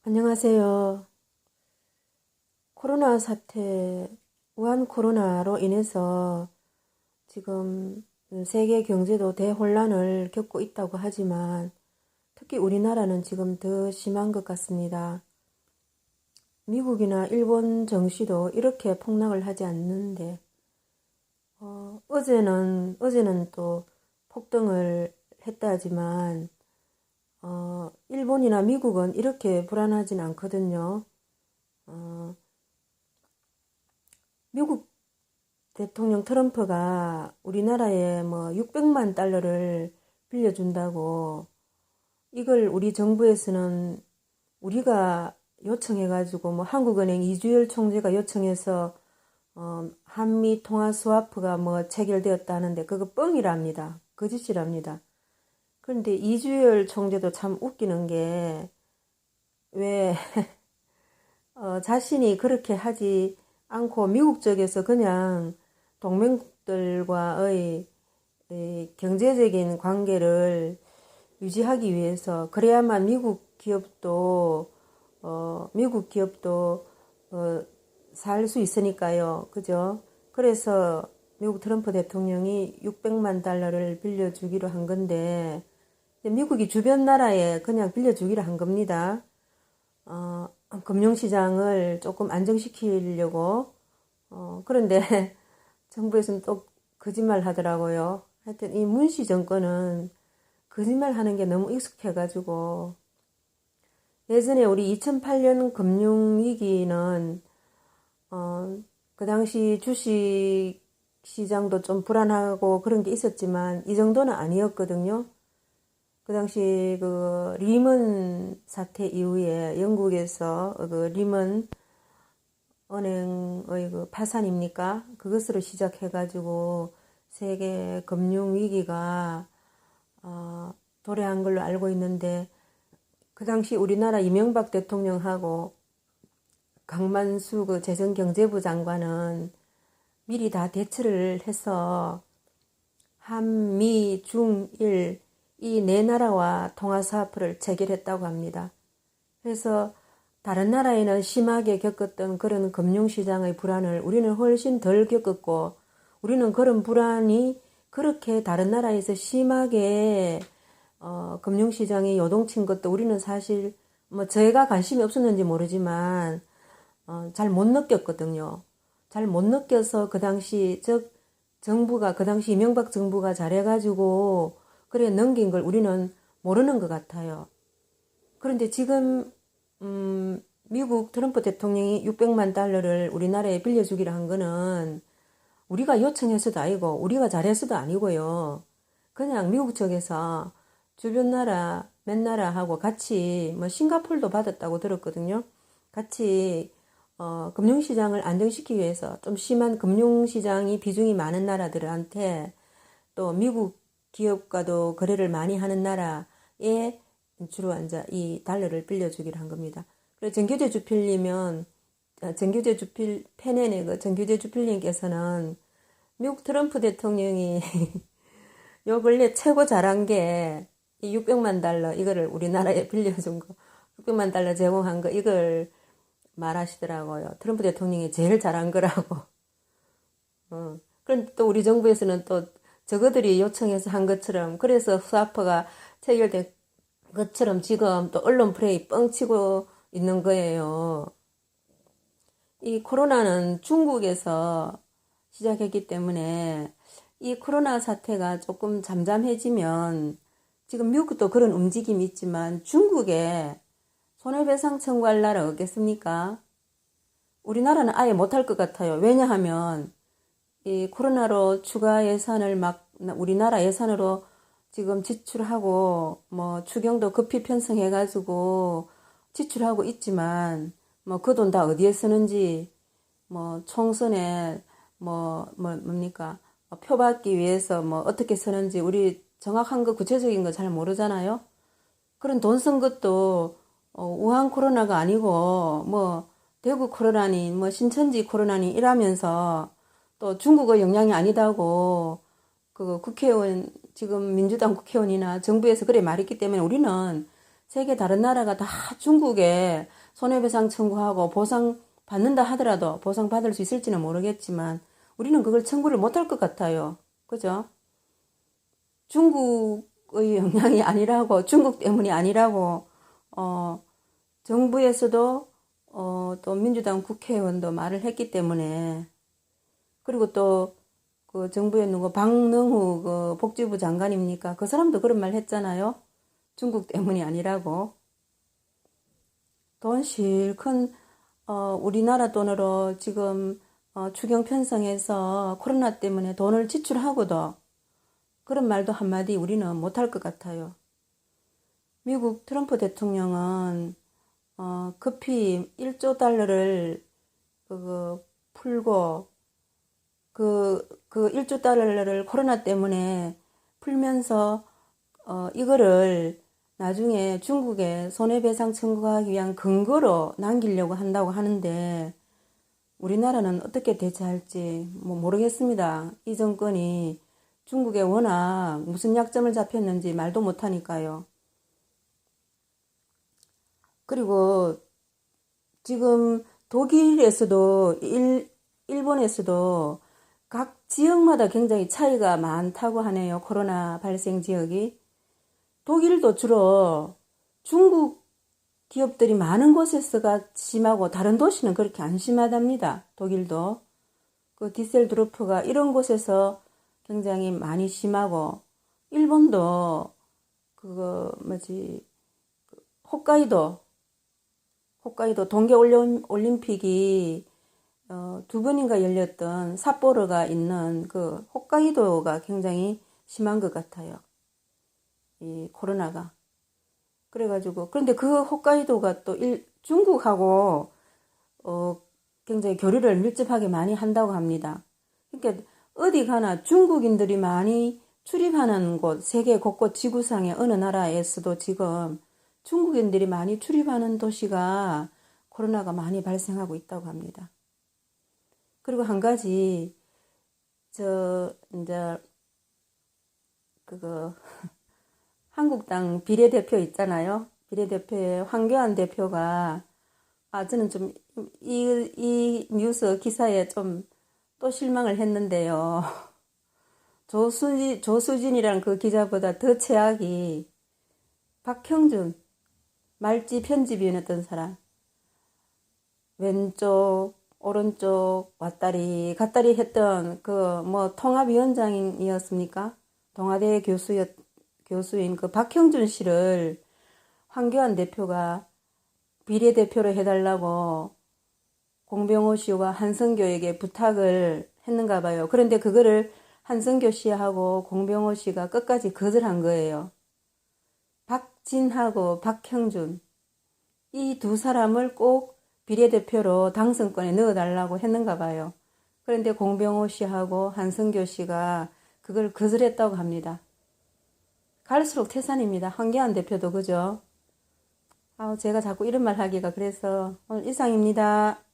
안녕하세요. 코로나 사태, 우한 코로나로 인해서 지금 세계 경제도 대혼란을 겪고 있다고 하지만 특히 우리나라는 지금 더 심한 것 같습니다. 미국이나 일본 증시도 이렇게 폭락을 하지 않는데 어제는 또 폭등을 했다 하지만 일본이나 미국은 이렇게 불안하진 않거든요. 어, 미국 대통령 트럼프가 우리나라에 뭐 600만 달러를 빌려준다고 이걸 우리 정부에서는 우리가 요청해가지고 뭐 한국은행 이주열 총재가 요청해서 한미 통화 스와프가 뭐 체결되었다 하는데 그거 뻥이랍니다. 거짓이랍니다. 그런데 이주열 총재도 참 웃기는 게 왜 자신이 그렇게 하지 않고 미국 쪽에서 그냥 동맹국들과의 이 경제적인 관계를 유지하기 위해서 그래야만 미국 기업도 살 수 있으니까요. 그죠? 그래서 미국 트럼프 대통령이 600만 달러를 빌려주기로 한 건데 미국이 주변 나라에 그냥 빌려주기로 한 겁니다. 어, 금융시장을 조금 안정시키려고. 그런데 정부에서는 또 거짓말 하더라고요. 하여튼 이 문시 정권은 거짓말 하는 게 너무 익숙해가지고 예전에 우리 2008년 금융위기는 그 당시 주식 시장도 좀 불안하고 그런 게 있었지만 이 정도는 아니었거든요. 그 당시 그 리먼 사태 이후에 영국에서 그 리먼 은행의 그 파산입니까? 그것으로 시작해가지고 세계 금융 위기가 도래한 걸로 알고 있는데 그 당시 우리나라 이명박 대통령하고 강만수 그 재정경제부 장관은 미리 다 대처를 해서 한미 중일 이 네 나라와 통화사업을 체결했다고 합니다. 그래서 다른 나라에는 심하게 겪었던 그런 금융시장의 불안을 우리는 훨씬 덜 겪었고 우리는 그런 불안이 그렇게 다른 나라에서 심하게 금융시장이 요동친 것도 우리는 사실 뭐 제가 관심이 없었는지 모르지만 잘 못 느꼈거든요. 잘 못 느껴서 그 당시 정부가 그 당시 이명박 정부가 잘해가지고 그래 넘긴 걸 우리는 모르는 것 같아요. 그런데 지금 미국 트럼프 대통령이 600만 달러를 우리나라에 빌려주기로 한 거는 우리가 요청해서도 아니고 우리가 잘해서도 아니고요. 그냥 미국 쪽에서 주변 나라 몇 나라하고 같이 뭐 싱가폴도 받았다고 들었거든요. 같이 금융시장을 안정시키기 위해서 좀 심한 금융시장이 비중이 많은 나라들한테 또 미국 기업과도 거래를 많이 하는 나라에 주로 앉아 이 달러를 빌려주기로 한 겁니다. 그래서 정규재 주필이면 정규재 주필 펜넨의 그 정규재 주필님께서는 미국 트럼프 대통령이 요 근래 최고 잘한 게 이 600만 달러 이거를 우리나라에 빌려준 거 600만 달러 제공한 거 이걸 말하시더라고요. 트럼프 대통령이 제일 잘한 거라고. 그런데 또 우리 정부에서는 또 저거들이 요청해서 한 것처럼 그래서 스와프가 체결된 것처럼 지금 또 언론 플레이 뻥치고 있는 거예요. 이 코로나는 중국에서 시작했기 때문에 이 코로나 사태가 조금 잠잠해지면 지금 미국도 그런 움직임이 있지만 중국에 손해배상 청구할 나라 없겠습니까? 우리나라는 아예 못할 것 같아요. 왜냐하면 이 코로나로 추가 예산을 막 우리나라 예산으로 지금 지출하고 뭐 추경도 급히 편성해가지고 지출하고 있지만 뭐 그 돈 다 어디에 쓰는지 뭐 총선에 뭡니까 표 받기 위해서 뭐 어떻게 쓰는지 우리 정확한 거 구체적인 거 잘 모르잖아요. 그런 돈 쓴 것도 우한 코로나가 아니고 뭐 대구 코로나니 뭐 신천지 코로나니 이라면서 또 중국의 영향이 아니다고 그 국회의원 지금 민주당 국회의원이나 정부에서 그래 말했기 때문에 우리는 세계 다른 나라가 다 중국에 손해배상 청구하고 보상 받는다 하더라도 보상 받을 수 있을지는 모르겠지만 우리는 그걸 청구를 못할 것 같아요. 그죠? 중국의 영향이 아니라고, 중국 때문이 아니라고, 정부에서도, 또 민주당 국회의원도 말을 했기 때문에, 그리고 또, 그 정부에 누구 박능후 그 복지부 장관입니까? 그 사람도 그런 말 했잖아요. 중국 때문이 아니라고. 돈 실큰, 우리나라 돈으로 지금, 추경 편성해서 코로나 때문에 돈을 지출하고도 그런 말도 한마디 우리는 못할 것 같아요. 미국 트럼프 대통령은 급히 1조 달러를 풀고 그 1조 달러를 코로나 때문에 풀면서 이거를 나중에 중국에 손해배상 청구하기 위한 근거로 남기려고 한다고 하는데 우리나라는 어떻게 대처할지 모르겠습니다. 이 정권이 중국에 워낙 무슨 약점을 잡혔는지 말도 못하니까요. 그리고 지금 독일에서도 일본에서도 각 지역마다 굉장히 차이가 많다고 하네요. 코로나 발생 지역이. 독일도 주로 중국 기업들이 많은 곳에서가 심하고 다른 도시는 그렇게 안 심하답니다. 독일도. 그 디셀도르프가 이런 곳에서 굉장히 많이 심하고 일본도 홋카이도 동계올림픽이 2번인가 열렸던 삿포로가 있는 그 홋카이도가 굉장히 심한 것 같아요. 이 코로나가. 그래가지고 그런데 그 홋카이도가 또 중국하고 굉장히 교류를 밀접하게 많이 한다고 합니다. 그러니까 어디 가나 중국인들이 많이 출입하는 곳, 세계 곳곳 지구상의 어느 나라에서도 지금 중국인들이 많이 출입하는 도시가 코로나가 많이 발생하고 있다고 합니다. 그리고 한 가지, 이제, 한국당 비례대표 있잖아요. 비례대표의 황교안 대표가, 저는 좀, 이 뉴스 기사에 좀 또 실망을 했는데요. 조수진이라는 그 기자보다 더 최악이 박형준, 말지 편집위원했던 사람. 왼쪽, 오른쪽 왔다리 갔다리 했던 통합위원장이었습니까? 동아대 교수인 그 박형준 씨를 황교안 대표가 비례대표로 해달라고 공병호 씨와 한성교에게 부탁을 했는가 봐요. 그런데 그거를 한성교 씨하고 공병호 씨가 끝까지 거절한 거예요. 박진하고 박형준 이 두 사람을 꼭 비례대표로 당선권에 넣어달라고 했는가 봐요. 그런데 공병호 씨하고 한성교 씨가 그걸 거절했다고 합니다. 갈수록 태산입니다. 황교안 대표도 그죠? 제가 자꾸 이런 말 하기가 그래서 오늘 이상입니다.